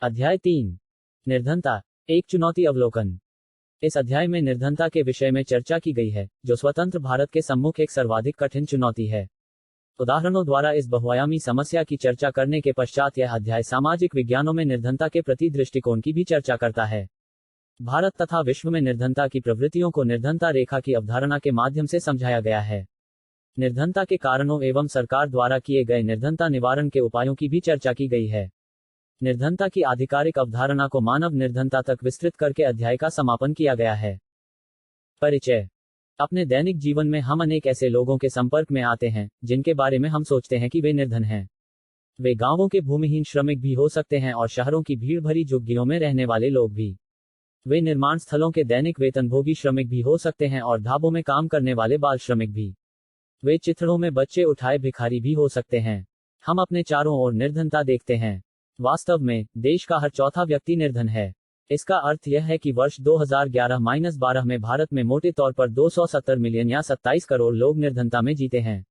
अध्याय 3 निर्धनता, एक चुनौती अवलोकन। इस अध्याय में निर्धनता के विषय में चर्चा की गई है, जो स्वतंत्र भारत के सम्मुख एक सर्वाधिक कठिन चुनौती है। उदाहरणों द्वारा इस बहुआयामी समस्या की चर्चा करने के पश्चात यह अध्याय सामाजिक विज्ञानों में निर्धनता के प्रति दृष्टिकोण की भी चर्चा करता है। भारत तथा विश्व में निर्धनता की प्रवृत्तियों को निर्धनता रेखा की अवधारणा के माध्यम से समझाया गया है। निर्धनता के कारणों एवं सरकार द्वारा किए गए निर्धनता निवारण के उपायों की भी चर्चा की गई है। निर्धनता की आधिकारिक अवधारणा को मानव निर्धनता तक विस्तृत करके अध्याय का समापन किया गया है। परिचय। अपने दैनिक जीवन में हम अनेक ऐसे लोगों के संपर्क में आते हैं जिनके बारे में हम सोचते हैं कि वे निर्धन हैं। वे गांवों के भूमिहीन श्रमिक भी हो सकते हैं और शहरों की भीड़ भरी झुग्गियों में रहने वाले लोग भी। वे निर्माण स्थलों के दैनिक वेतनभोगी श्रमिक भी हो सकते हैं और ढाबों में काम करने वाले बाल श्रमिक भी। वे चिथड़ों में बच्चे उठाए भिखारी भी हो सकते हैं। हम अपने चारों ओर निर्धनता देखते हैं। वास्तव में देश का हर चौथा व्यक्ति निर्धन है। इसका अर्थ यह है कि वर्ष 2011-12 में भारत में मोटे तौर पर 270 मिलियन या 27 करोड़ लोग निर्धनता में जीते हैं।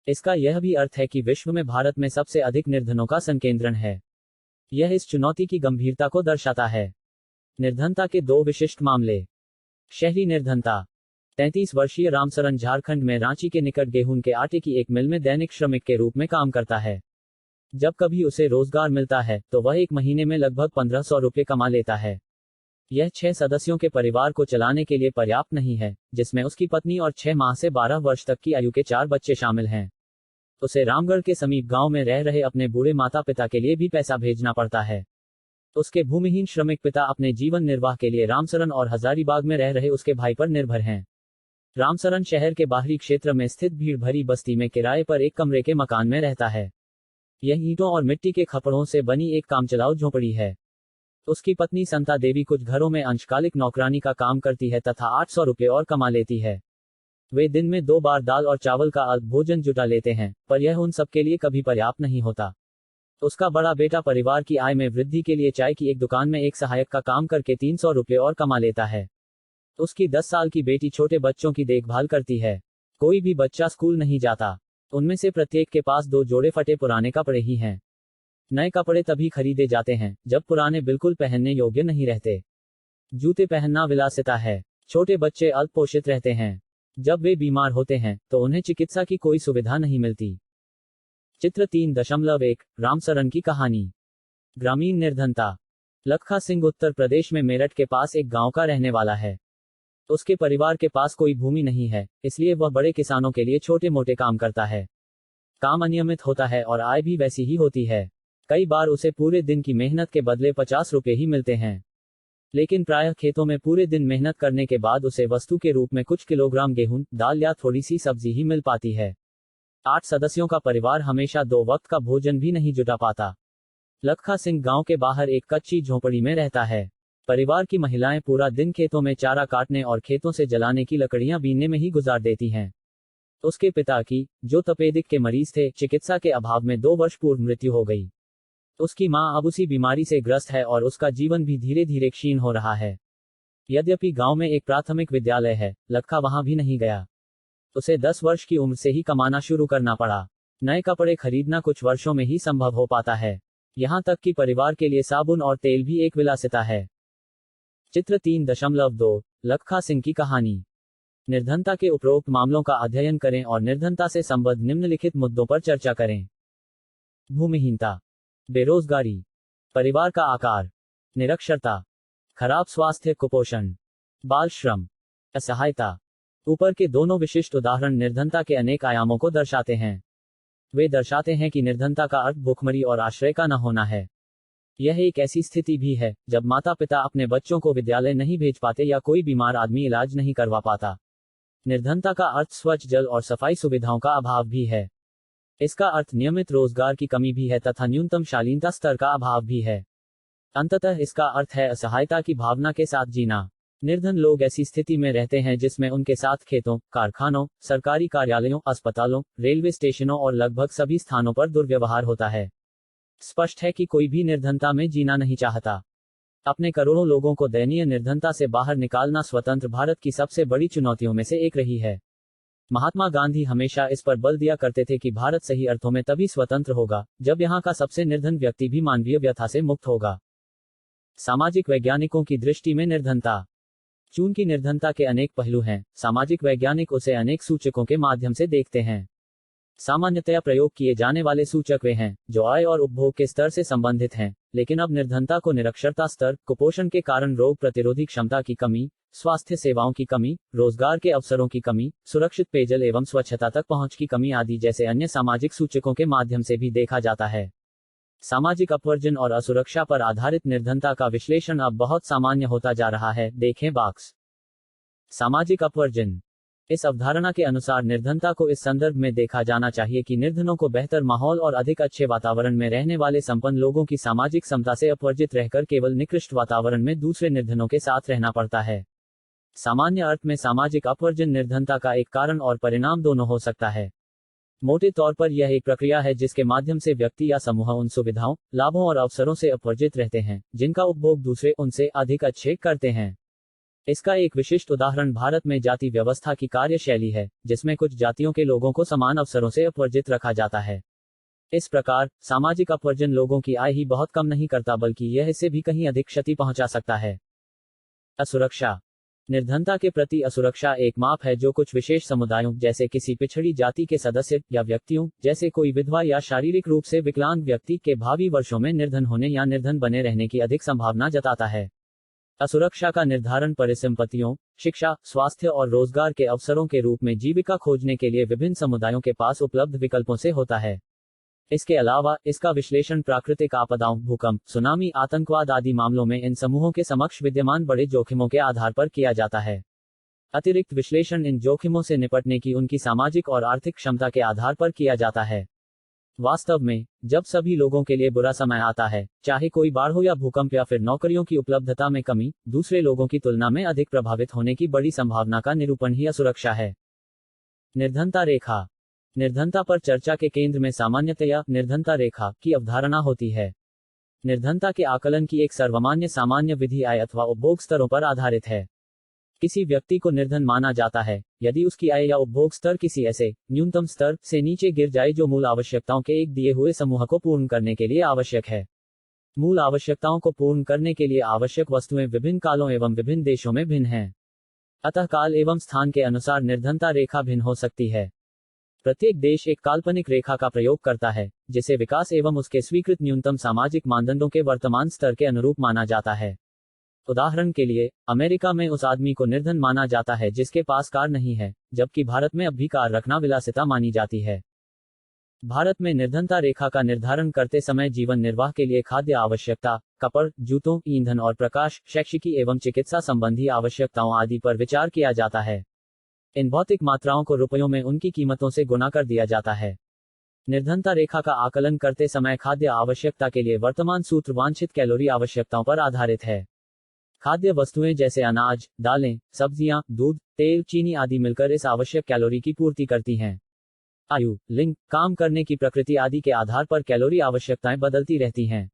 इसका यह भी अर्थ है कि विश्व में भारत में सबसे अधिक निर्धनों का संकेंद्रण है। यह इस चुनौती की गंभीरता को दर्शाता है। निर्धनता के दो विशिष्ट मामले। शहरी निर्धनता। 33 वर्षीय रामसरन झारखंड में रांची के निकट गेहूं के आटे की एक मिल में दैनिक श्रमिक के रूप में काम करता है। जब कभी उसे रोजगार मिलता है तो वह एक महीने में लगभग 1500 रुपये कमा लेता है। यह 6 सदस्यों के परिवार को चलाने के लिए पर्याप्त नहीं है, जिसमें उसकी पत्नी और 6 माह से 12 वर्ष तक की आयु के 4 बच्चे शामिल हैं। उसे रामगढ़ के समीप गांव में रह रहे अपने बूढ़े माता पिता के लिए भी पैसा भेजना पड़ता है। उसके भूमिहीन श्रमिक पिता अपने जीवन निर्वाह के लिए रामसरन और हजारीबाग में रह रहे उसके भाई पर निर्भर हैं। रामसरन शहर के बाहरी क्षेत्र में स्थित भीड़ भरी बस्ती में किराए पर एक कमरे के मकान में रहता है। यह ईंटों और मिट्टी के खपड़ों से बनी एक कामचलाऊ झोपड़ी है। उसकी पत्नी संता देवी कुछ घरों में अंशकालिक नौकरानी का काम करती है तथा 800 रुपये और कमा लेती है। वे दिन में 2 बार दाल और चावल का अल्प भोजन जुटा लेते हैं, पर यह उन सबके लिए कभी पर्याप्त नहीं होता। उसका बड़ा बेटा परिवार की आय में वृद्धि के लिए चाय की एक दुकान में एक सहायक का काम करके 300 रुपये और कमा लेता है। उसकी 10 साल की बेटी छोटे बच्चों की देखभाल करती है। कोई भी बच्चा स्कूल नहीं जाता। उनमें से प्रत्येक के पास 2 जोड़े फटे पुराने कपड़े ही हैं। नए कपड़े तभी खरीदे जाते हैं जब पुराने बिल्कुल पहनने योग्य नहीं रहते। जूते पहनना विलासिता है। छोटे बच्चे अल्पपोषित रहते हैं। जब वे बीमार होते हैं तो उन्हें चिकित्सा की कोई सुविधा नहीं मिलती। चित्र 3.1 रामसरन की कहानी। ग्रामीण निर्धनता। लखा सिंह उत्तर प्रदेश में मेरठ के पास एक गांव का रहने वाला है। उसके परिवार के पास कोई भूमि नहीं है, इसलिए वह बड़े किसानों के लिए छोटे मोटे काम करता है। काम अनियमित होता है और आय भी वैसी ही होती है। कई बार उसे पूरे दिन की मेहनत के बदले 50 रुपये ही मिलते हैं। लेकिन प्रायः खेतों में पूरे दिन मेहनत करने के बाद उसे वस्तु के रूप में कुछ किलोग्राम गेहूं, दाल या थोड़ी सी सब्जी ही मिल पाती है। 8 सदस्यों का परिवार हमेशा 2 वक्त का भोजन भी नहीं जुटा पाता। लखा सिंह गांव के बाहर एक कच्ची झोपड़ी में रहता है। परिवार की महिलाएं पूरा दिन खेतों में चारा काटने और खेतों से जलाने की लकड़ियां बीनने में ही गुजार देती हैं। उसके पिता की, जो तपेदिक के मरीज थे, चिकित्सा के अभाव में 2 वर्ष पूर्व मृत्यु हो गई। उसकी मां अब उसी बीमारी से ग्रस्त है और उसका जीवन भी धीरे धीरे क्षीण हो रहा है। यद्यपि गांव में एक प्राथमिक विद्यालय है, लखा वहां भी नहीं गया। उसे 10 वर्ष की उम्र से ही कमाना शुरू करना पड़ा। नए कपड़े खरीदना कुछ वर्षों में ही संभव हो पाता है। यहां तक कि परिवार के लिए साबुन और तेल भी एक विलासिता है। चित्र 3.2 लखा सिंह की कहानी। निर्धनता के उपरोक्त मामलों का अध्ययन करें और निर्धनता से संबद्ध निम्नलिखित मुद्दों पर चर्चा करें। भूमिहीनता, बेरोजगारी, परिवार का आकार, निरक्षरता, खराब स्वास्थ्य, कुपोषण, बाल श्रम, असहायता। ऊपर के दोनों विशिष्ट उदाहरण निर्धनता के अनेक आयामों को दर्शाते हैं। वे दर्शाते हैं कि निर्धनता का अर्थ भूखमरी और आश्रय का न होना है। यह एक ऐसी स्थिति भी है जब माता पिता अपने बच्चों को विद्यालय नहीं भेज पाते या कोई बीमार आदमी इलाज नहीं करवा पाता। निर्धनता का अर्थ स्वच्छ जल और सफाई सुविधाओं का अभाव भी है। इसका अर्थ नियमित रोजगार की कमी भी है तथा न्यूनतम शालीनता स्तर का अभाव भी है। अंततः इसका अर्थ है असहायता की भावना के साथ जीना। निर्धन लोग ऐसी स्थिति में रहते हैं जिसमें उनके साथ खेतों, कारखानों, सरकारी कार्यालयों, अस्पतालों, रेलवे स्टेशनों और लगभग सभी स्थानों पर दुर्व्यवहार होता है। स्पष्ट है कि कोई भी निर्धनता में जीना नहीं चाहता। अपने करोड़ों लोगों को दयनीय निर्धनता से बाहर निकालना स्वतंत्र भारत की सबसे बड़ी चुनौतियों में से एक रही है। महात्मा गांधी हमेशा इस पर बल दिया करते थे कि भारत सही अर्थों में तभी स्वतंत्र होगा जब यहाँ का सबसे निर्धन व्यक्ति भी मानवीय व्यथा से मुक्त होगा। सामाजिक वैज्ञानिकों की दृष्टि में निर्धनता। चून की निर्धनता के अनेक पहलू हैं, सामाजिक वैज्ञानिक उसे अनेक सूचकों के माध्यम से देखते हैं। सामान्यतया प्रयोग किए जाने वाले सूचक वे हैं जो आय और उपभोग के स्तर से संबंधित हैं, लेकिन अब निर्धनता को निरक्षरता स्तर, कुपोषण के कारण रोग प्रतिरोधी क्षमता की कमी, स्वास्थ्य सेवाओं की कमी, रोजगार के अवसरों की कमी, सुरक्षित पेयजल एवं स्वच्छता तक पहुंच की कमी आदि जैसे अन्य सामाजिक सूचकों के माध्यम से भी देखा जाता है। सामाजिक अपवर्जन और असुरक्षा पर आधारित निर्धनता का विश्लेषण अब बहुत सामान्य होता जा रहा है, देखें बॉक्स। सामाजिक अपवर्जन। इस अवधारणा के अनुसार निर्धनता को इस संदर्भ में देखा जाना चाहिए कि निर्धनों को बेहतर माहौल और अधिक अच्छे वातावरण में रहने वाले संपन्न लोगों की सामाजिक समता से अपवर्जित रहकर केवल निकृष्ट वातावरण में दूसरे निर्धनों के साथ रहना पड़ता है। सामान्य अर्थ में सामाजिक अपवर्जन निर्धनता का एक कारण और परिणाम दोनों हो सकता है। मोटे तौर पर यह एक प्रक्रिया है जिसके माध्यम से व्यक्ति या समूह उन सुविधाओं, लाभों और अवसरों से अपवर्जित रहते हैं जिनका उपभोग दूसरे उनसे अधिक अच्छे करते हैं। इसका एक विशिष्ट उदाहरण भारत में जाति व्यवस्था की कार्यशैली है, जिसमें कुछ जातियों के लोगों को समान अवसरों से अपवर्जित रखा जाता है। इस प्रकार सामाजिक अपवर्जन लोगों की आय ही बहुत कम नहीं करता, बल्कि यह इससे भी कहीं अधिक क्षति पहुंचा सकता है। असुरक्षा। निर्धनता के प्रति असुरक्षा एक माप है जो कुछ विशेष समुदायों, जैसे किसी पिछड़ी जाति के सदस्य या व्यक्तियों, जैसे कोई विधवा या शारीरिक रूप से विकलांग व्यक्ति के भावी वर्षों में निर्धन होने या निर्धन बने रहने की अधिक संभावना जताता है। असुरक्षा का निर्धारण परिसंपत्तियों, शिक्षा, स्वास्थ्य और रोजगार के अवसरों के रूप में जीविका खोजने के लिए विभिन्न समुदायों के पास उपलब्ध विकल्पों से होता है। इसके अलावा इसका विश्लेषण प्राकृतिक आपदाओं, भूकंप, सुनामी, आतंकवाद आदि मामलों में इन समूहों के समक्ष विद्यमान बड़े जोखिमों के आधार पर किया जाता है। अतिरिक्त विश्लेषण इन जोखिमों से निपटने की उनकी सामाजिक और आर्थिक क्षमता के आधार पर किया जाता है। वास्तव में जब सभी लोगों के लिए बुरा समय आता है, चाहे कोई बाढ़ हो या भूकंप या फिर नौकरियों की उपलब्धता में कमी, दूसरे लोगों की तुलना में अधिक प्रभावित होने की बड़ी संभावना का निरूपण ही असुरक्षा है। निर्धनता रेखा। निर्धनता पर चर्चा के केंद्र में सामान्यतया निर्धनता रेखा की अवधारणा होती है। निर्धनता के आकलन की एक सर्वमान्य सामान्य विधि आय अथवा उपभोग स्तरों पर आधारित है। किसी व्यक्ति को निर्धन माना जाता है यदि उसकी आय या उपभोग स्तर किसी ऐसे न्यूनतम स्तर से नीचे गिर जाए जो मूल आवश्यकताओं के एक दिए हुए समूह को पूर्ण करने के लिए आवश्यक है। मूल आवश्यकताओं को पूर्ण करने के लिए आवश्यक वस्तुएं विभिन्न कालों एवं विभिन्न देशों में भिन्न हैं। अतः काल एवं स्थान के अनुसार निर्धनता रेखा भिन्न हो सकती है। प्रत्येक देश एक काल्पनिक रेखा का प्रयोग करता है जिसे विकास एवं उसके स्वीकृत न्यूनतम सामाजिक मानदंडों के वर्तमान स्तर के अनुरूप माना जाता है। उदाहरण के लिए, अमेरिका में उस आदमी को निर्धन माना जाता है जिसके पास कार नहीं है, जबकि भारत में अब भी कार रखना विलासिता मानी जाती है। भारत में निर्धनता रेखा का निर्धारण करते समय जीवन निर्वाह के लिए खाद्य आवश्यकता, कपड़, जूतों, ईंधन और प्रकाश, शैक्षिकी एवं चिकित्सा संबंधी आवश्यकताओं आदि पर विचार किया जाता है। इन भौतिक मात्राओं को रुपयों में उनकी कीमतों से गुणा कर दिया जाता है। निर्धनता रेखा का आकलन करते समय खाद्य आवश्यकता के लिए वर्तमान सूत्र वांछित कैलोरी आवश्यकताओं पर आधारित है। खाद्य वस्तुएं जैसे अनाज, दालें, सब्जियां, दूध, तेल, चीनी आदि मिलकर इस आवश्यक कैलोरी की पूर्ति करती हैं। आयु, लिंग, काम करने की प्रकृति आदि के आधार पर कैलोरी आवश्यकताएं बदलती रहती हैं।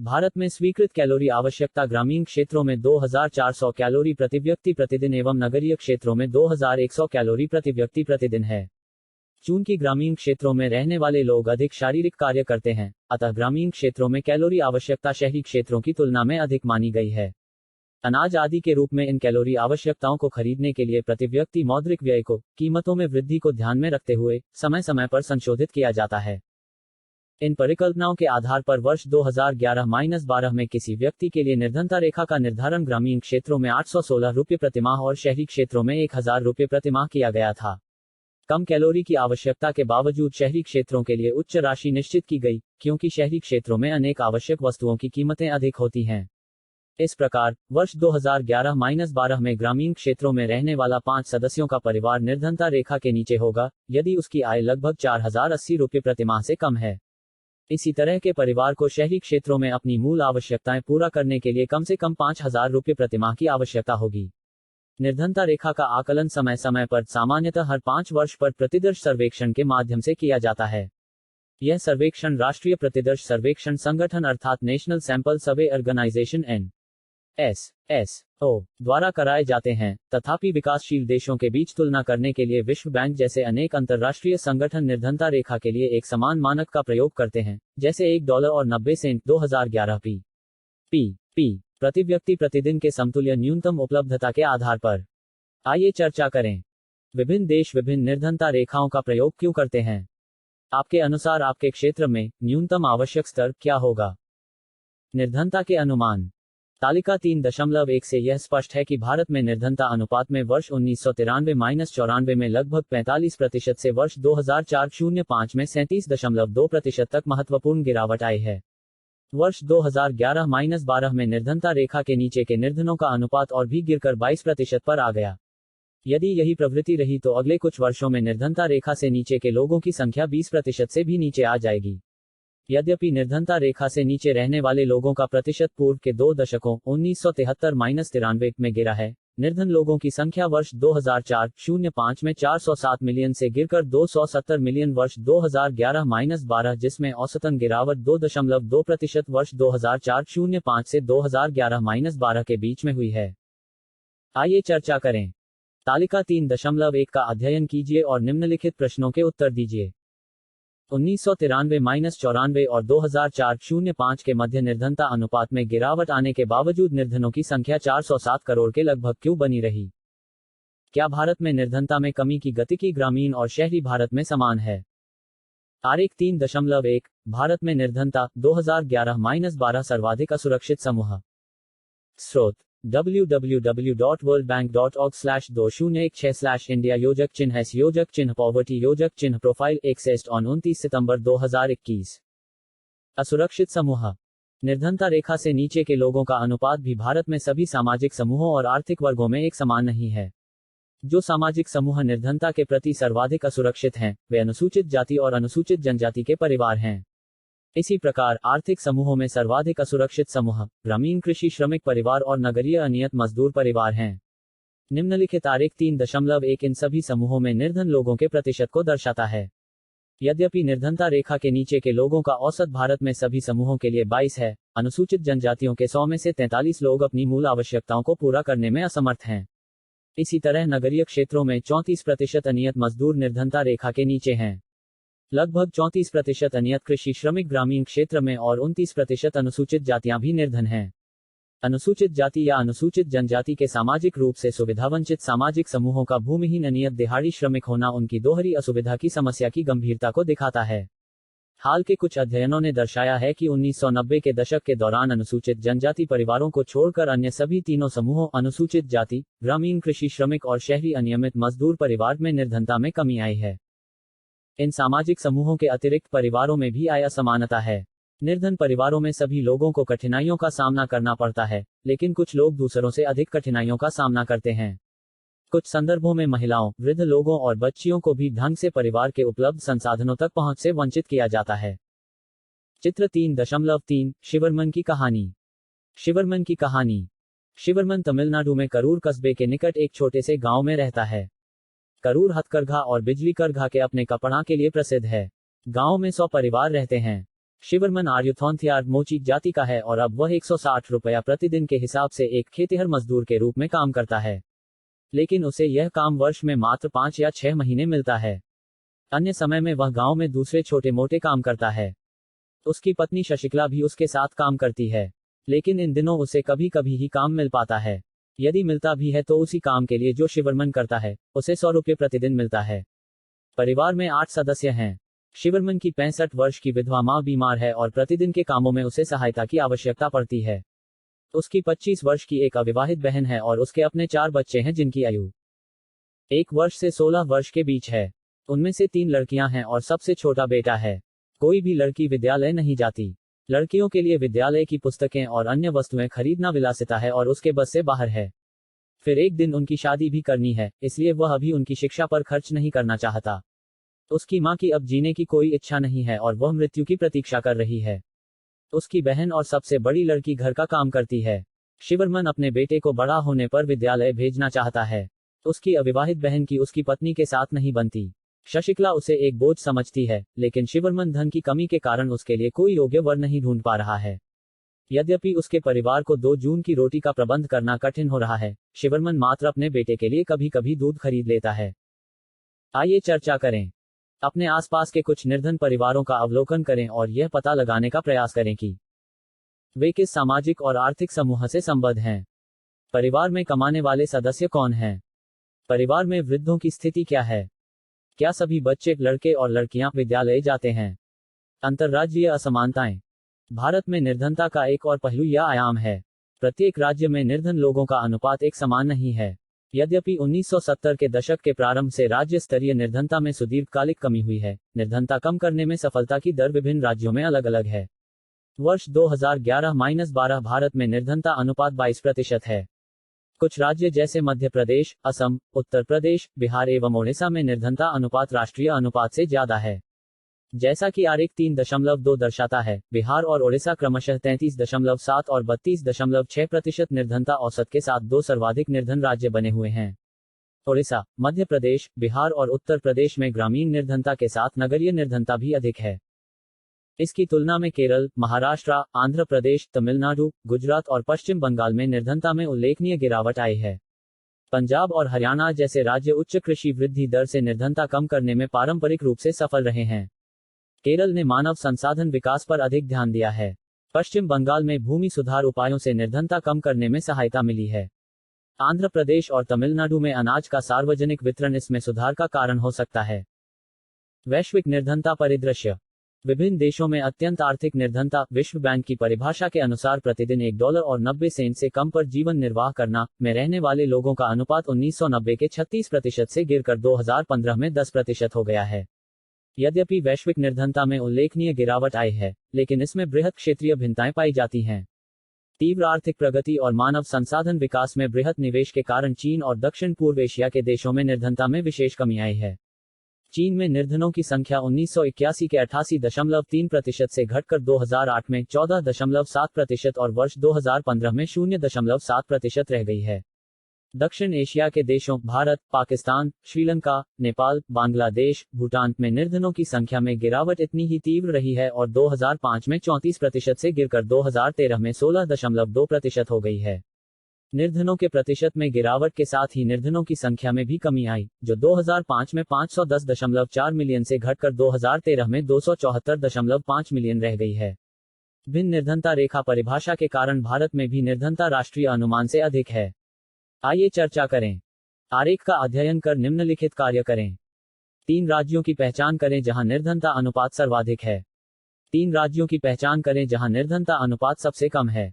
भारत में स्वीकृत कैलोरी आवश्यकता ग्रामीण क्षेत्रों में 2400 कैलोरी प्रति व्यक्ति प्रतिदिन एवं नगरीय क्षेत्रों में 2100 कैलोरी प्रति व्यक्ति प्रतिदिन है। चूंकि ग्रामीण क्षेत्रों में रहने वाले लोग अधिक शारीरिक कार्य करते हैं, अतः ग्रामीण क्षेत्रों में कैलोरी आवश्यकता शहरी क्षेत्रों की तुलना में अधिक मानी गई है। अनाज आदि के रूप में इन कैलोरी आवश्यकताओं को खरीदने के लिए प्रति व्यक्ति मौद्रिक व्यय को, कीमतों में वृद्धि को ध्यान में रखते हुए समय समय पर संशोधित किया जाता है। इन परिकल्पनाओं के आधार पर वर्ष 2011-12 में किसी व्यक्ति के लिए निर्धनता रेखा का निर्धारण ग्रामीण क्षेत्रों में 816 रुपये प्रतिमाह और शहरी क्षेत्रों में 1000 रुपये प्रतिमाह किया गया था। कम कैलोरी की आवश्यकता के बावजूद शहरी क्षेत्रों के लिए उच्च राशि निश्चित की गई, क्योंकि शहरी क्षेत्रों में अनेक आवश्यक वस्तुओं की कीमतें अधिक होती हैं। इस प्रकार वर्ष 2011-12 में ग्रामीण क्षेत्रों में रहने वाला 5 सदस्यों का परिवार निर्धनता रेखा के नीचे होगा यदि उसकी आय लगभग 4080 रुपये प्रतिमाह से कम है। इसी तरह के परिवार को शहरी क्षेत्रों में अपनी मूल आवश्यकताएं पूरा करने के लिए कम से कम 5000 रुपये प्रतिमाह की आवश्यकता होगी। निर्धनता रेखा का आकलन समय समय पर सामान्यतः हर 5 वर्ष पर प्रतिदर्श सर्वेक्षण के माध्यम से किया जाता है। यह सर्वेक्षण राष्ट्रीय प्रतिदर्श सर्वेक्षण संगठन अर्थात national sample survey organisation NSSO द्वारा कराए जाते हैं। तथापि विकासशील देशों के बीच तुलना करने के लिए विश्व बैंक जैसे अनेक अंतर्राष्ट्रीय संगठन निर्धनता रेखा के लिए एक समान मानक का प्रयोग करते हैं, जैसे $1 और 90 सेंट 2011 p. पी प्रति व्यक्ति प्रतिदिन के समतुल्य न्यूनतम उपलब्धता के आधार पर। आइए चर्चा करें। विभिन्न देश विभिन्न निर्धनता रेखाओं का प्रयोग क्यों करते हैं? आपके अनुसार आपके क्षेत्र में न्यूनतम आवश्यक स्तर क्या होगा? निर्धनता के अनुमान। तालिका 3.1 से यह स्पष्ट है कि भारत में निर्धनता अनुपात में वर्ष 1993-94 में लगभग 45% से वर्ष 2004-05 में 37.2% तक महत्वपूर्ण गिरावट आई है। वर्ष 2011-12 में निर्धनता रेखा के नीचे के निर्धनों का अनुपात और भी गिरकर 22% पर आ गया। यदि यही प्रवृत्ति रही तो अगले कुछ वर्षों में निर्धनता रेखा से नीचे के लोगों की संख्या 20% से भी नीचे आ जाएगी। यद्यपि निर्धनता रेखा से नीचे रहने वाले लोगों का प्रतिशत पूर्व के 2 दशकों 1973-93 में गिरा है। निर्धन लोगों की संख्या वर्ष 2004-05 में 407 मिलियन से गिरकर 270 मिलियन वर्ष 2011-12, जिसमें औसतन गिरावट 2.2% वर्ष 2004-05 से 2011-12 के बीच में हुई है। आइए चर्चा करें। तालिका 3.1 का अध्ययन कीजिए और निम्नलिखित प्रश्नों के उत्तर दीजिए। 1993-94 और 2004-05 के मध्य निर्धनता अनुपात में गिरावट आने के बावजूद निर्धनों की संख्या 407 करोड़ के लगभग क्यों बनी रही? क्या भारत में निर्धनता में कमी की गतिकी ग्रामीण और शहरी भारत में समान है? आरेख 3.1 भारत में निर्धनता 2011-12 सर्वाधिक असुरक्षित समूह। स्रोत www.worldbank.org/2016/India योजक चिन्ह पॉवर्टी योजक चिन्ह प्रोफाइल एक्सेस्ड ऑन 29 सितंबर 2021। असुरक्षित समूह। निर्धनता रेखा से नीचे के लोगों का अनुपात भी भारत में सभी सामाजिक समूहों और आर्थिक वर्गों में एक समान नहीं है। जो सामाजिक समूह निर्धनता के प्रति सर्वाधिक असुरक्षित हैं, वे अनुसूचित जाति और अनुसूचित जनजाति के परिवार हैं। इसी प्रकार आर्थिक समूहों में सर्वाधिक असुरक्षित समूह ग्रामीण कृषि श्रमिक परिवार और नगरीय अनियत मजदूर परिवार हैं। निम्नलिखित आरेख 3.1 इन सभी समूहों में निर्धन लोगों के प्रतिशत को दर्शाता है। यद्यपि निर्धनता रेखा के नीचे के लोगों का औसत भारत में सभी समूहों के लिए 22 है, अनुसूचित जनजातियों के 100 में से 43 लोग अपनी मूल आवश्यकताओं को पूरा करने में असमर्थ हैं। इसी तरह नगरीय क्षेत्रों में 34% अनियत मजदूर निर्धनता रेखा के नीचे हैं। लगभग 34% अनियत कृषि श्रमिक ग्रामीण क्षेत्र में और 29% अनुसूचित जातियां भी निर्धन हैं। अनुसूचित जाति या अनुसूचित जनजाति के सामाजिक रूप से सुविधावंचित सामाजिक समूहों का भूमिहीन अनियत दिहाड़ी श्रमिक होना उनकी दोहरी असुविधा की समस्या की गंभीरता को दिखाता है। हाल के कुछ अध्ययनों ने दर्शाया है कि 1990 के दशक के दौरान अनुसूचित जनजाति परिवारों को छोड़कर अन्य सभी तीनों समूहों अनुसूचित जाति, ग्रामीण कृषि श्रमिक और शहरी अनियमित मजदूर परिवार में निर्धनता में कमी आई है। इन सामाजिक समूहों के अतिरिक्त परिवारों में भी आय असमानता है। निर्धन परिवारों में सभी लोगों को कठिनाइयों का सामना करना पड़ता है, लेकिन कुछ लोग दूसरों से अधिक कठिनाइयों का सामना करते हैं। कुछ संदर्भों में महिलाओं, वृद्ध लोगों और बच्चियों को भी ढंग से परिवार के उपलब्ध संसाधनों तक पहुंच से वंचित किया जाता है। चित्र 3.3 शिवरमन की कहानी। शिवरमन की कहानी। शिवरमन तमिलनाडु में करूर कस्बे के निकट एक छोटे से गांव में रहता है। करूर हथकरघा और बिजली करघा के अपने कपड़ा के लिए प्रसिद्ध है। गांव में 100 परिवार रहते हैं। शिवरमन आर्युथोंथियार मोची जाति का है और अब वह 160 रुपया प्रतिदिन के हिसाब से एक खेतिहर मजदूर के रूप में काम करता है। लेकिन उसे यह काम वर्ष में मात्र 5 या 6 महीने मिलता है। अन्य समय में वह गांव में दूसरे छोटे मोटे काम करता है। उसकी पत्नी शशिकला भी उसके साथ काम करती है, लेकिन इन दिनों उसे कभी कभी ही काम मिल पाता है। यदि मिलता भी है तो उसी काम के लिए जो शिवरमन करता है, उसे 100 रुपये प्रतिदिन मिलता है। परिवार में 8 सदस्य हैं। शिवरमन की 65 वर्ष की विधवा मां बीमार है और प्रतिदिन के कामों में उसे सहायता की आवश्यकता पड़ती है। उसकी 25 वर्ष की एक अविवाहित बहन है और उसके अपने 4 बच्चे हैं जिनकी आयु 1 वर्ष से 16 वर्ष के बीच है। उनमें से 3 लड़कियां हैं और सबसे छोटा बेटा है। कोई भी लड़की विद्यालय नहीं जाती। लड़कियों के लिए विद्यालय की पुस्तकें और अन्य वस्तुएं खरीदना विलासिता है और उसके बस से बाहर है। फिर एक दिन उनकी शादी भी करनी है, इसलिए वह अभी उनकी शिक्षा पर खर्च नहीं करना चाहता। उसकी मां की अब जीने की कोई इच्छा नहीं है और वह मृत्यु की प्रतीक्षा कर रही है। उसकी बहन और सबसे बड़ी लड़की घर का काम करती है। शिवरमन अपने बेटे को बड़ा होने पर विद्यालय भेजना चाहता है। उसकी अविवाहित बहन की उसकी पत्नी के साथ नहीं बनती। शशिकला उसे एक बोझ समझती है, लेकिन शिवरमन धन की कमी के कारण उसके लिए कोई योग्य वर नहीं ढूंढ पा रहा है। यद्यपि उसके परिवार को 2 जून की रोटी का प्रबंध करना कठिन हो रहा है, शिवरमन मात्र अपने बेटे के लिए कभी कभी दूध खरीद लेता है। आइए चर्चा करें। अपने आसपास के कुछ निर्धन परिवारों का अवलोकन करें और यह पता लगाने का प्रयास करें कि वे किस सामाजिक और आर्थिक समूह से संबद्ध हैं? परिवार में कमाने वाले सदस्य कौन हैं? परिवार में वृद्धों की स्थिति क्या है? क्या सभी बच्चे, लड़के और लड़कियां, विद्यालय जाते हैं? अंतर्राज्यीय असमानताएं। भारत में निर्धनता का एक और पहलू या आयाम है। प्रत्येक राज्य में निर्धन लोगों का अनुपात एक समान नहीं है। यद्यपि 1970 के दशक के प्रारंभ से राज्य स्तरीय निर्धनता में सुदीर्घकालिक कमी हुई है, निर्धनता कम करने में सफलता की दर विभिन्न राज्यों में अलग अलग है। वर्ष 2011-12 भारत में निर्धनता अनुपात 22% है। कुछ राज्य जैसे मध्य प्रदेश, असम, उत्तर प्रदेश, बिहार एवं ओडिशा में निर्धनता अनुपात राष्ट्रीय अनुपात से ज्यादा है। जैसा कि आरेख 3.2 दर्शाता है, बिहार और ओडिशा क्रमशः 33.7 और 32.6% निर्धनता औसत के साथ दो सर्वाधिक निर्धन राज्य बने हुए हैं। ओडिशा, मध्य प्रदेश, बिहार और उत्तर प्रदेश में ग्रामीण निर्धनता के साथ नगरीय निर्धनता भी अधिक है। इसकी तुलना में केरल, महाराष्ट्र, आंध्र प्रदेश, तमिलनाडु, गुजरात और पश्चिम बंगाल में निर्धनता में उल्लेखनीय गिरावट आई है। पंजाब और हरियाणा जैसे राज्य उच्च कृषि वृद्धि दर से निर्धनता कम करने में पारंपरिक रूप से सफल रहे हैं। केरल ने मानव संसाधन विकास पर अधिक ध्यान दिया है। पश्चिम बंगाल में भूमि सुधार उपायों से निर्धनता कम करने में सहायता मिली है। आंध्र प्रदेश और तमिलनाडु में अनाज का सार्वजनिक वितरण इसमें सुधार का कारण हो सकता है। वैश्विक निर्धनता परिदृश्य। विभिन्न देशों में अत्यंत आर्थिक निर्धनता, विश्व बैंक की परिभाषा के अनुसार प्रतिदिन $1.90 से कम पर जीवन निर्वाह करना में रहने वाले लोगों का अनुपात 1990 के 36% से गिरकर 2015 में 10% हो गया है। यद्यपि वैश्विक निर्धनता में उल्लेखनीय गिरावट आई है, लेकिन इसमें बृहत क्षेत्रीय भिन्नताएं पाई जाती हैं। तीव्र आर्थिक प्रगति और मानव संसाधन विकास में बृहत निवेश के कारण चीन और दक्षिण पूर्व एशिया के देशों में निर्धनता में विशेष कमी आई है। चीन में निर्धनों की संख्या 1981 के 88.3% से घटकर 2008 में 14.7% और वर्ष 2015 में 0.7% रह गई है। दक्षिण एशिया के देशों भारत, पाकिस्तान, श्रीलंका, नेपाल, बांग्लादेश, भूटान में निर्धनों की संख्या में गिरावट इतनी ही तीव्र रही है और 2005 में 34% से गिरकर 2013 में 16.2% हो गई है। निर्धनों के प्रतिशत में गिरावट के साथ ही निर्धनों की संख्या में भी कमी आई, जो 2005 में 510.4 मिलियन से घटकर 2013 में 274.5 मिलियन रह गई है। भिन्न निर्धनता रेखा परिभाषा के कारण भारत में भी निर्धनता राष्ट्रीय अनुमान से अधिक है। आइए चर्चा करें। आरेख का अध्ययन कर निम्नलिखित कार्य करें। 3 राज्यों की पहचान करें जहां निर्धनता अनुपात सर्वाधिक है। 3 राज्यों की पहचान करें जहां निर्धनता अनुपात सबसे कम है।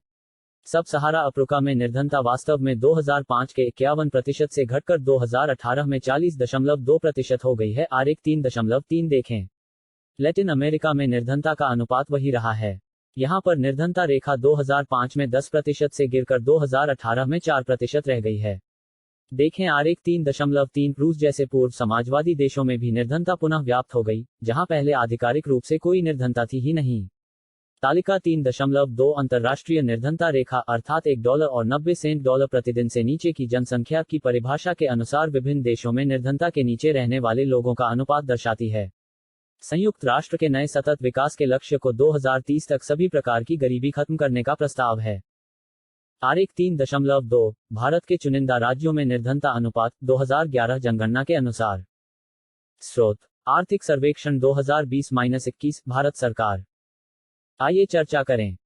सब सहारा अफ्रीका में निर्धनता वास्तव में 2005 के 51% से घटकर 2018 में 40.2% हो गई है। आरेख 3.3 देखें। लैटिन अमेरिका में निर्धनता का अनुपात वही रहा है। यहां पर निर्धनता रेखा 2005 में 10% से गिरकर 2018 में 4% रह गई है। देखें आरेख 3.3। रूस जैसे पूर्व समाजवादी देशों में भी निर्धनता पुनः व्याप्त हो गई, जहां पहले आधिकारिक रूप से कोई निर्धनता थी ही नहीं। तालिका 3.2 अंतर्राष्ट्रीय निर्धनता रेखा अर्थात $1.90 प्रतिदिन से नीचे की जनसंख्या की परिभाषा के अनुसार विभिन्न देशों में निर्धनता के नीचे रहने वाले लोगों का अनुपात दर्शाती है। संयुक्त राष्ट्र के नए सतत विकास के लक्ष्य को 2030 तक सभी प्रकार की गरीबी खत्म करने का प्रस्ताव है। आरेख 3.2 भारत के चुनिंदा राज्यों में निर्धनता अनुपात 2011 जनगणना के अनुसार। स्रोत आर्थिक सर्वेक्षण 2020-21 भारत सरकार। आइए चर्चा करें।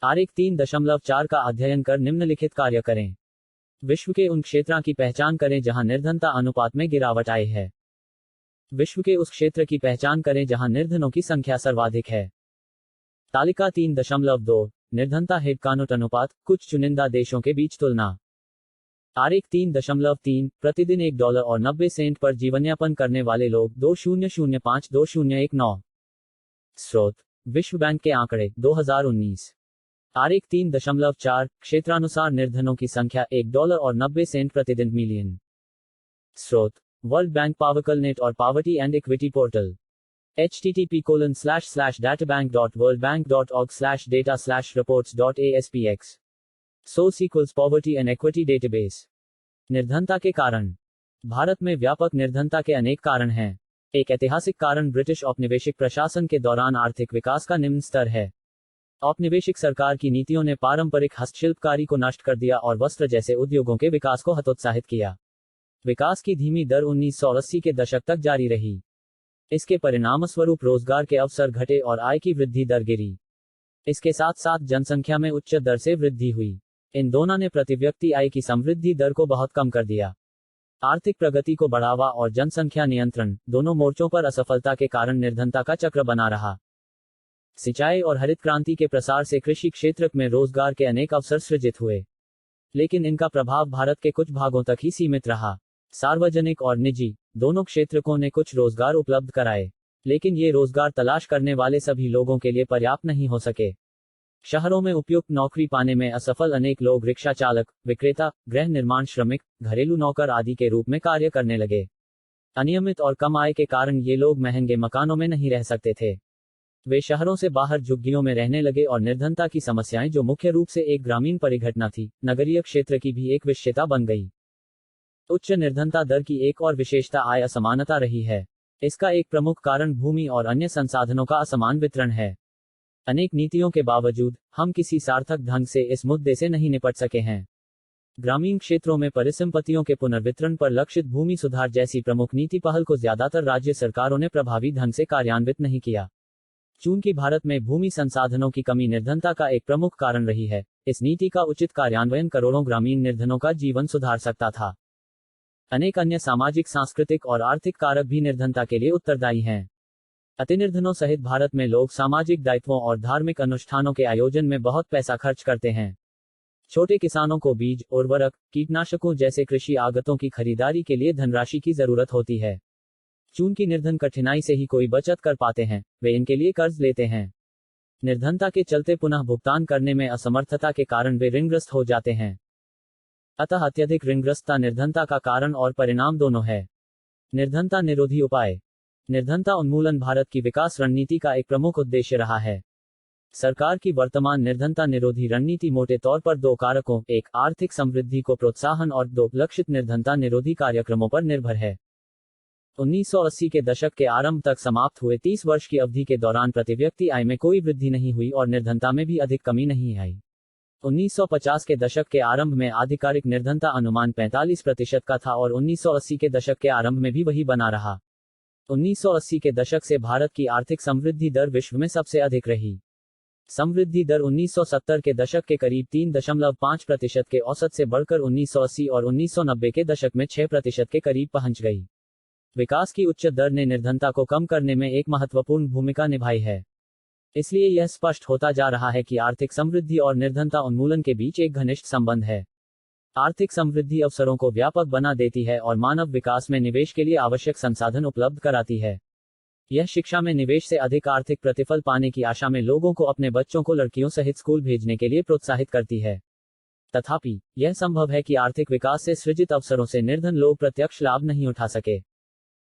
आरेख 3.4 का अध्ययन कर निम्नलिखित कार्य करें। विश्व के उन क्षेत्रों की पहचान करें जहां निर्धनता अनुपात में गिरावट आई है। विश्व के उस क्षेत्र की पहचान करें जहां निर्धनों की संख्या सर्वाधिक है। तालिका 3.2 निर्धनता हेडकाउंट अनुपात कुछ चुनिंदा देशों के बीच तुलना। आरेख 3.3 प्रतिदिन $1.90 पर जीवनयापन करने वाले लोग 2005-2019। स्रोत विश्व बैंक के आंकड़े 2019। आरेख 3.4 क्षेत्रानुसार निर्धनों की संख्या $1.90 प्रतिदिन मिलियन। स्रोत वर्ल्ड बैंक पावरकलनेट और poverty and equity portal. http://databank.worldbank.org/data/reports.aspx। Source equals poverty and equity database. निर्धनता के कारण। भारत में व्यापक निर्धनता के अनेक कारण हैं। एक ऐतिहासिक कारण ब्रिटिश औपनिवेशिक प्रशासन के दौरान आर्थिक विकास का निम्न स्तर है। औपनिवेशिक सरकार की नीतियों ने पारंपरिक हस्तशिल्पकारी को नष्ट कर दिया और वस्त्र जैसे उद्योगों के विकास को हतोत्साहित किया। विकास की धीमी दर 1980 के दशक तक जारी रही। इसके परिणामस्वरूप रोजगार के अवसर घटे और आय की वृद्धि दर गिरी। इसके साथ साथ जनसंख्या में उच्च दर से वृद्धि हुई। इन दोनों ने प्रति व्यक्ति आय की समृद्धि दर को बहुत कम कर दिया। आर्थिक प्रगति को बढ़ावा और जनसंख्या नियंत्रण दोनों मोर्चों पर असफलता के कारण निर्धनता का चक्र बना रहा। सिंचाई और हरित क्रांति के प्रसार से कृषि क्षेत्र में रोजगार के अनेक अवसर सृजित हुए, लेकिन इनका प्रभाव भारत के कुछ भागों तक ही सीमित रहा। सार्वजनिक और निजी दोनों क्षेत्रों ने कुछ रोजगार उपलब्ध कराए, लेकिन ये रोजगार तलाश करने वाले सभी लोगों के लिए पर्याप्त नहीं हो सके। शहरों में उपयुक्त नौकरी पाने में असफल अनेक लोग रिक्शा चालक, विक्रेता, गृह निर्माण श्रमिक, घरेलू नौकर आदि के रूप में कार्य करने लगे। अनियमित और कम आय के कारण ये लोग महंगे मकानों में नहीं रह सकते थे। वे शहरों से बाहर झुग्गियों में रहने लगे और निर्धनता की समस्याएं, जो मुख्य रूप से एक ग्रामीण परिघटना थी, नगरीय क्षेत्र की भी एक विशेषता बन गई। उच्च निर्धनता दर की एक और विशेषता आय असमानता रही है। इसका एक प्रमुख कारण भूमि और अन्य संसाधनों का असमान वितरण है। अनेक नीतियों के बावजूद हम किसी सार्थक ढंग से इस मुद्दे से नहीं निपट सके हैं। ग्रामीण क्षेत्रों में परिसंपत्तियों के पुनर्वितरण पर लक्षित भूमि सुधार जैसी प्रमुख नीति पहल को ज्यादातर राज्य सरकारों ने प्रभावी ढंग से कार्यान्वित नहीं किया। चूंकि भारत में भूमि संसाधनों की कमी निर्धनता का एक प्रमुख कारण रही है, इस नीति का उचित कार्यान्वयन करोड़ों ग्रामीण निर्धनों का जीवन सुधार सकता था। अनेक अन्य सामाजिक, सांस्कृतिक और आर्थिक कारक भी निर्धनता के लिए उत्तरदायी हैं। अतिनिर्धनों सहित भारत में लोग सामाजिक दायित्वों और धार्मिक अनुष्ठानों के आयोजन में बहुत पैसा खर्च करते हैं। छोटे किसानों को बीज, उर्वरक, कीटनाशकों जैसे कृषि आगतों की खरीदारी के लिए धनराशि की जरूरत होती है। चूंकि निर्धन कठिनाई से ही कोई बचत कर पाते हैं, वे इनके लिए कर्ज लेते हैं। निर्धनता के चलते पुनः भुगतान करने में असमर्थता के कारण वे ऋणग्रस्त हो जाते हैं। अतः अत्यधिक ऋणग्रस्तता निर्धनता का कारण और परिणाम दोनों है। निर्धनता निरोधी उपाय। निर्धनता उन्मूलन भारत की विकास रणनीति का एक प्रमुख उद्देश्य रहा है। सरकार की वर्तमान निर्धनता निरोधी रणनीति मोटे तौर पर दो कारकों, एक आर्थिक समृद्धि को प्रोत्साहन और दो लक्षित निर्धनता निरोधी कार्यक्रमों पर निर्भर है। 1980 के दशक के आरंभ तक समाप्त हुए 30 वर्ष की अवधि के दौरान प्रति व्यक्ति आय में कोई वृद्धि नहीं हुई और निर्धनता में भी अधिक कमी नहीं आई। 1950 के दशक के आरंभ में आधिकारिक निर्धनता अनुमान 45% का था और 1980 के दशक के आरंभ में भी वही बना रहा। 1980 के दशक से भारत की आर्थिक समृद्धि दर विश्व में सबसे अधिक रही। समृद्धि दर 1970 के दशक के करीब 3.5% के औसत से बढ़कर 1980 और 1990 के दशक में 6% के करीब पहुंच गई। विकास की उच्च दर ने निर्धनता को कम करने में एक महत्वपूर्ण भूमिका निभाई है। इसलिए यह स्पष्ट होता जा रहा है कि आर्थिक समृद्धि और निर्धनता उन्मूलन के बीच एक घनिष्ठ संबंध है। आर्थिक समृद्धि अवसरों को व्यापक बना देती है और मानव विकास में निवेश के लिए आवश्यक संसाधन उपलब्ध कराती है। यह शिक्षा में निवेश से अधिक आर्थिक प्रतिफल पाने की आशा में लोगों को अपने बच्चों को लड़कियों सहित स्कूल भेजने के लिए प्रोत्साहित करती है। तथापि, यह संभव है कि आर्थिक विकास से सृजित अवसरों से निर्धन लोग प्रत्यक्ष लाभ नहीं उठा सके।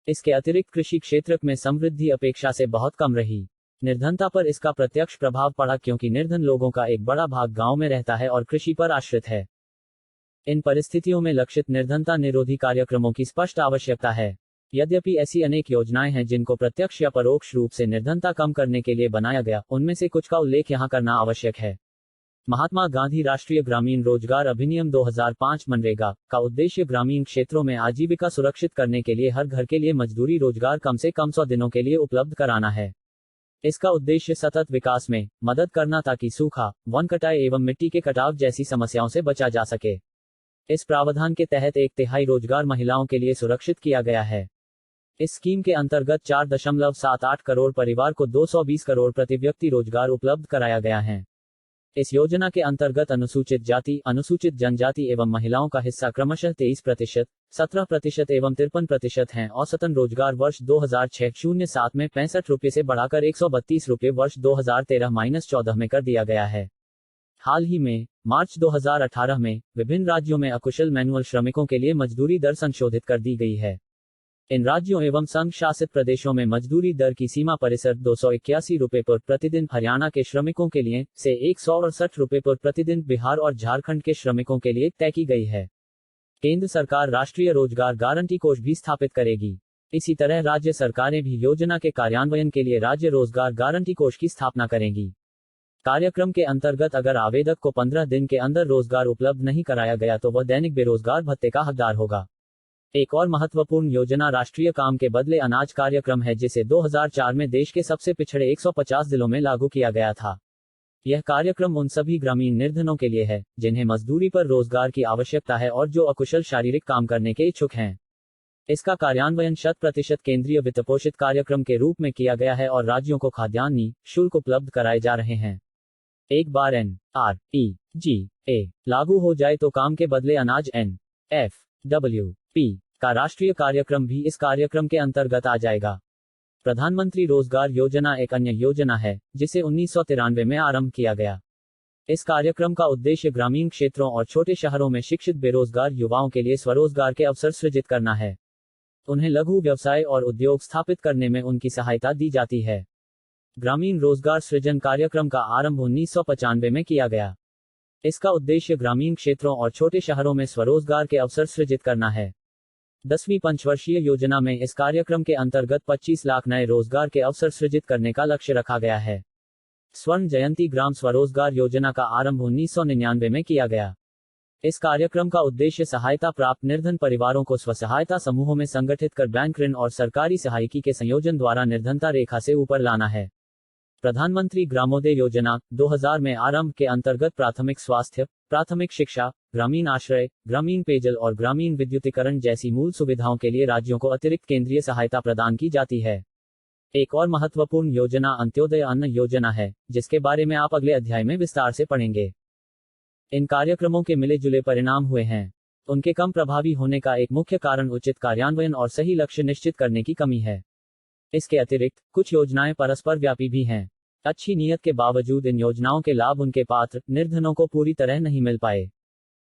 इसके अतिरिक्त कृषि क्षेत्र में समृद्धि अपेक्षा से बहुत कम रही। निर्धनता पर इसका प्रत्यक्ष प्रभाव पड़ा क्योंकि निर्धन लोगों का एक बड़ा भाग गांव में रहता है और कृषि पर आश्रित है। इन परिस्थितियों में लक्षित निर्धनता निरोधी कार्यक्रमों की स्पष्ट आवश्यकता है। यद्यपि ऐसी अनेक योजनाएं हैं जिनको प्रत्यक्ष या परोक्ष रूप से निर्धनता कम करने के लिए बनाया गया, उनमें से कुछ का उल्लेख यहां करना आवश्यक है। महात्मा गांधी राष्ट्रीय ग्रामीण रोजगार अधिनियम 2005 मनरेगा का उद्देश्य ग्रामीण क्षेत्रों में आजीविका सुरक्षित करने के लिए हर घर के लिए मजदूरी रोजगार कम से कम 100 दिनों के लिए उपलब्ध कराना है। इसका उद्देश्य सतत विकास में मदद करना ताकि सूखा, वन कटाई एवं मिट्टी के कटाव जैसी समस्याओं से बचा जा सके। इस प्रावधान के तहत 1/3 रोजगार महिलाओं के लिए सुरक्षित किया गया है। इस स्कीम के अंतर्गत 4.78 करोड़ परिवार को 220 करोड़ प्रति व्यक्ति रोजगार उपलब्ध कराया गया है। इस योजना के अंतर्गत अनुसूचित जाति, अनुसूचित जनजाति एवं महिलाओं का हिस्सा क्रमशः 23%, 17% एवं 53% हैं। औसतन रोजगार वर्ष 2006-07 में 65 रुपये से बढ़ाकर 132 रुपये वर्ष 2013-14 में कर दिया गया है। हाल ही में, मार्च 2018 में, विभिन्न राज्यों में अकुशल मैनुअल श्रमिकों के लिए मजदूरी दर संशोधित कर दी गई है। इन राज्यों एवं संघ शासित प्रदेशों में मजदूरी दर की सीमा परिसर 281 रुपये पर प्रतिदिन हरियाणा के श्रमिकों के लिए से 168 रुपये पर प्रतिदिन बिहार और झारखंड के श्रमिकों के लिए तय की गई है। केंद्र सरकार राष्ट्रीय रोजगार गारंटी कोष भी स्थापित करेगी। इसी तरह राज्य सरकारें भी योजना के कार्यान्वयन के लिए राज्य रोजगार गारंटी कोष की स्थापना करेंगी। कार्यक्रम के अंतर्गत अगर आवेदक को 15 दिन के अंदर रोजगार उपलब्ध नहीं कराया गया तो वह दैनिक बेरोजगार भत्ते का हकदार होगा। एक और महत्वपूर्ण योजना राष्ट्रीय काम के बदले अनाज कार्यक्रम है, जिसे 2004 में देश के सबसे पिछड़े 150 जिलों में लागू किया गया था। यह कार्यक्रम उन सभी ग्रामीण निर्धनों के लिए है जिन्हें मजदूरी पर रोजगार की आवश्यकता है और जो अकुशल शारीरिक काम करने के इच्छुक हैं। इसका कार्यान्वयन 100% केंद्रीय वित्तपोषित कार्यक्रम के रूप में किया गया है और राज्यों को खाद्यान्न शुल्क उपलब्ध कराए जा रहे हैं। एक बार NREGA लागू हो जाए तो काम के बदले अनाज NFWP का राष्ट्रीय कार्यक्रम भी इस कार्यक्रम के अंतर्गत आ जाएगा। प्रधानमंत्री रोजगार योजना एक अन्य योजना है जिसे 1993 में आरंभ किया गया। इस कार्यक्रम का उद्देश्य ग्रामीण क्षेत्रों और छोटे शहरों में शिक्षित बेरोजगार युवाओं के लिए स्वरोजगार के अवसर सृजित करना है। उन्हें लघु व्यवसाय और उद्योग स्थापित करने में उनकी सहायता दी जाती है। ग्रामीण रोजगार सृजन कार्यक्रम का आरंभ 1995 में किया गया। इसका उद्देश्य ग्रामीण क्षेत्रों और छोटे शहरों में स्वरोजगार के अवसर सृजित करना है। 10वीं पंचवर्षीय योजना में इस कार्यक्रम के अंतर्गत 25 लाख नए रोजगार के अवसर सृजित करने का लक्ष्य रखा गया है। स्वर्ण जयंती ग्राम स्वरोजगार योजना का आरंभ 1999 में किया गया। इस कार्यक्रम का उद्देश्य सहायता प्राप्त निर्धन परिवारों को स्वसहायता समूहों में संगठित कर बैंक ऋण और सरकारी सहायकी के संयोजन द्वारा निर्धनता रेखा से ऊपर लाना है। प्रधानमंत्री ग्रामोदय योजना 2000 में आरंभ के अंतर्गत प्राथमिक स्वास्थ्य, प्राथमिक शिक्षा, ग्रामीण आश्रय, ग्रामीण पेयजल और ग्रामीण विद्युतीकरण जैसी मूल सुविधाओं के लिए राज्यों को अतिरिक्त केंद्रीय सहायता प्रदान की जाती है। एक और महत्वपूर्ण योजना अंत्योदय अन्न योजना है, जिसके बारे में आप अगले अध्याय में विस्तार से पढ़ेंगे। इन कार्यक्रमों के मिले जुले परिणाम हुए हैं। उनके कम प्रभावी होने का एक मुख्य कारण उचित कार्यान्वयन और सही लक्ष्य निश्चित करने की कमी है। इसके अतिरिक्त कुछ योजनाएं परस्पर व्यापी भी हैं। अच्छी नीयत के बावजूद इन योजनाओं के लाभ उनके पात्र निर्धनों को पूरी तरह नहीं मिल पाए।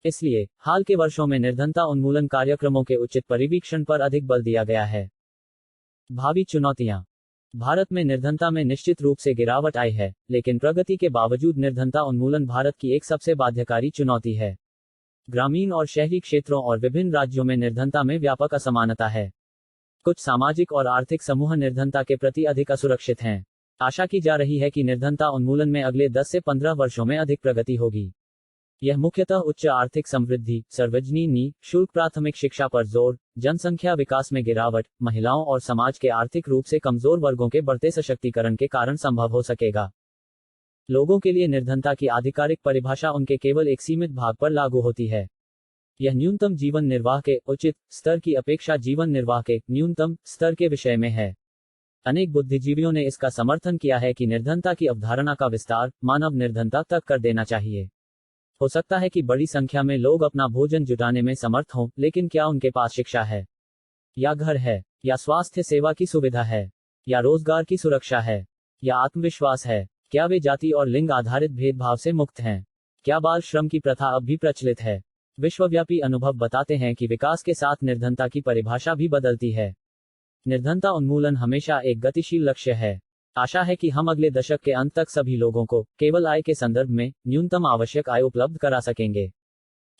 इसलिए हाल के वर्षों में निर्धनता उन्मूलन कार्यक्रमों के उचित परिवीक्षण पर अधिक बल दिया गया है। भावी चुनौतियां। भारत में निर्धनता में निश्चित रूप से गिरावट आई है, लेकिन प्रगति के बावजूद निर्धनता उन्मूलन भारत की एक सबसे बाध्यकारी चुनौती है। ग्रामीण और शहरी क्षेत्रों और विभिन्न राज्यों में निर्धनता में व्यापक असमानता है। कुछ सामाजिक और आर्थिक समूह निर्धनता के प्रति अधिक असुरक्षित हैं। आशा की जा रही है कि निर्धनता उन्मूलन में अगले 10 से 15 वर्षों में अधिक प्रगति होगी। यह मुख्यतः उच्च आर्थिक समृद्धि, सार्वजनिक शुल्क, प्राथमिक शिक्षा पर जोर, जनसंख्या विकास में गिरावट, महिलाओं और समाज के आर्थिक रूप से कमजोर वर्गों के बढ़ते सशक्तिकरण के कारण संभव हो सकेगा। लोगों के लिए निर्धनता की आधिकारिक परिभाषा उनके केवल एक सीमित भाग पर लागू होती है। यह न्यूनतम जीवन निर्वाह के उचित स्तर की अपेक्षा जीवन निर्वाह के न्यूनतम स्तर के विषय में है। अनेक बुद्धिजीवियों ने इसका समर्थन किया है कि निर्धनता की अवधारणा का विस्तार मानव निर्धनता तक कर देना चाहिए। हो सकता है कि बड़ी संख्या में लोग अपना भोजन जुटाने में समर्थ हों, लेकिन क्या उनके पास शिक्षा है, या घर है, या स्वास्थ्य सेवा की सुविधा है, या रोजगार की सुरक्षा है, या आत्मविश्वास है? क्या वे जाति और लिंग आधारित भेदभाव से मुक्त हैं? क्या बाल श्रम की प्रथा अब भी प्रचलित है? विश्वव्यापी अनुभव बताते हैं कि विकास के साथ निर्धनता की परिभाषा भी बदलती है। निर्धनता उन्मूलन हमेशा एक गतिशील लक्ष्य है। आशा है कि हम अगले दशक के अंत तक सभी लोगों को केवल आय के संदर्भ में न्यूनतम आवश्यक आय उपलब्ध करा सकेंगे।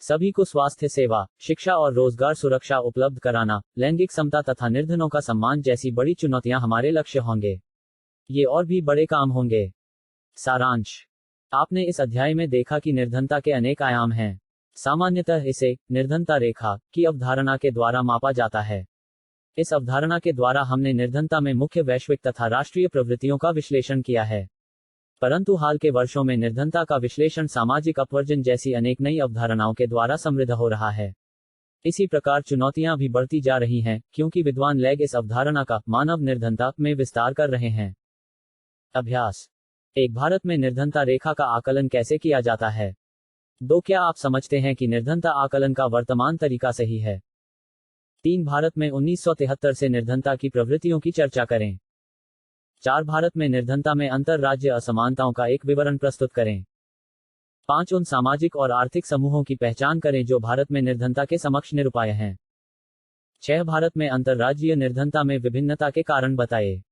सभी को स्वास्थ्य सेवा, शिक्षा और रोजगार सुरक्षा उपलब्ध कराना, लैंगिक समता तथा निर्धनों का सम्मान जैसी बड़ी चुनौतियां हमारे लक्ष्य होंगे। ये और भी बड़े काम होंगे। सारांश। आपने इस अध्याय में देखा कि निर्धनता के अनेक आयाम हैं। सामान्यतः इसे निर्धनता रेखा की अवधारणा के द्वारा मापा जाता है। इस अवधारणा के द्वारा हमने निर्धनता में मुख्य वैश्विक तथा राष्ट्रीय प्रवृत्तियों का विश्लेषण किया है। परंतु हाल के वर्षों में निर्धनता का विश्लेषण सामाजिक अपवर्जन जैसी अनेक नई अवधारणाओं के द्वारा समृद्ध हो रहा है। इसी प्रकार चुनौतियां भी बढ़ती जा रही हैं, क्योंकि विद्वान लैग इस अवधारणा का मानव निर्धनता में विस्तार कर रहे हैं। अभ्यास। एक भारत में निर्धनता रेखा का आकलन कैसे किया जाता है? 2. क्या आप समझते हैं कि निर्धनता आकलन का वर्तमान तरीका सही है? 3. भारत में 1973 से निर्धनता की प्रवृत्तियों की चर्चा करें। 4. भारत में निर्धनता में अंतर-राज्य असमानताओं का एक विवरण प्रस्तुत करें। 5. उन सामाजिक और आर्थिक समूहों की पहचान करें जो भारत में निर्धनता के समक्ष निरुपाय हैं। 6. भारत में अंतर्राज्यीय निर्धनता में विभिन्नता के कारण बताएं।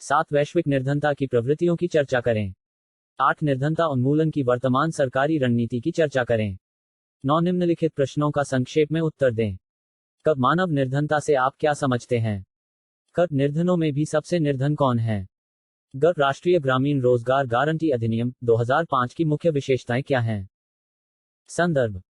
7. वैश्विक निर्धनता की प्रवृत्तियों की चर्चा करें। 8. निर्धनता उन्मूलन की वर्तमान सरकारी रणनीति की चर्चा करें। 9. निम्नलिखित प्रश्नों का संक्षेप में उत्तर दें। कब मानव निर्धनता से आप क्या समझते हैं? कब निर्धनों में भी सबसे निर्धन कौन है? राष्ट्रीय ग्रामीण रोजगार गारंटी अधिनियम 2005 की मुख्य विशेषताएं क्या हैं? संदर्भ।